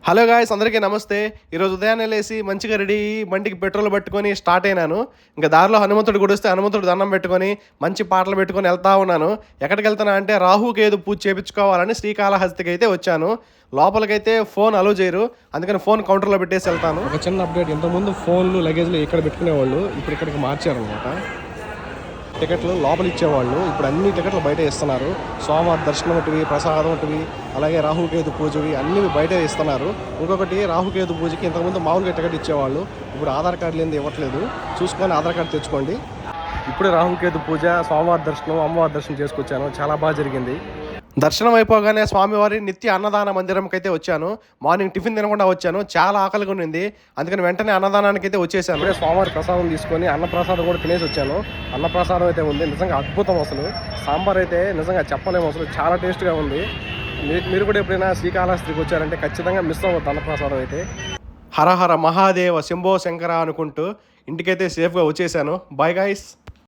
Hello guys, అందరికీ నమస్తే. ఈరోజు ఉదయాన్నే లేసి మంచిగా రెడీ బండికి పెట్రోల్ పట్టుకొని స్టార్ట్ అయినాను. ఇంకా దారిలో హనుమంతుడు గుడి వస్తే హనుమంతుడు దండం పెట్టుకొని మంచి పాటలు పెట్టుకొని వెళ్తా ఉన్నాను. ఎక్కడికి వెళ్తాను అంటే రాహుకేతు పూజ చేయించుకోవాలని శ్రీకాళహస్తికి అయితే వచ్చాను. లోపలికైతే ఫోన్ అలో చేయరు, అందుకని ఫోన్ కౌంటర్లో పెట్టేసి వెళ్తాను. ఒక చిన్న అప్డేట్, ఇంతకుముందు ఫోన్లు లగేజ్లు ఇక్కడ పెట్టుకునేవాళ్ళు, ఇప్పుడు ఇక్కడికి మార్చారనమాట. టికెట్లు లోపల ఇచ్చేవాళ్ళు, ఇప్పుడు అన్ని టికెట్లు బయట ఇస్తున్నారు. సోమవారం దర్శనం ఒకటివి, ప్రసాదం ఒకటివి, అలాగే రాహుకేతు పూజవి అన్నీ బయట ఇస్తున్నారు. ఇంకొకటి, రాహుకేతు పూజకి ఇంతకుముందు మామూలుగా టికెట్ ఇచ్చేవాళ్ళు, ఇప్పుడు ఆధార్ కార్డు లేనిది ఇవ్వట్లేదు. చూసుకొని ఆధార్ కార్డు తెచ్చుకోండి. ఇప్పుడే రాహుకేతు పూజ, సోమవారం దర్శనం, అమ్మవారి దర్శనం చేసుకొచ్చాను. చాలా బాగా జరిగింది. దర్శనం అయిపోగానే స్వామివారి నిత్య అన్నదాన మందిరంకి అయితే వచ్చాను. మార్నింగ్ టిఫిన్ తినకుండా వచ్చాను, చాలా ఆకలిగా ఉండింది. అందుకని వెంటనే అన్నదానానికి అయితే వచ్చేసాను. ఇప్పుడే స్వామివారి ప్రసాదం తీసుకొని అన్నప్రసాదం కూడా తినేసి వచ్చాను. అన్నప్రసాదం అయితే ఉంది, నిజంగా అద్భుతం. అసలు సాంబార్ అయితే నిజంగా చెప్పలేము, అసలు చాలా టేస్ట్గా ఉంది. మీరు కూడా ఎప్పుడైనా శ్రీకాళహస్తికి వచ్చారంటే ఖచ్చితంగా మిస్ అవ్వద్దు అన్నప్రసాదం అయితే. హర హర మహాదేవ శంభో శంకర అనుకుంటూ ఇంటికైతే సేఫ్గా వచ్చేసాను. Bye guys.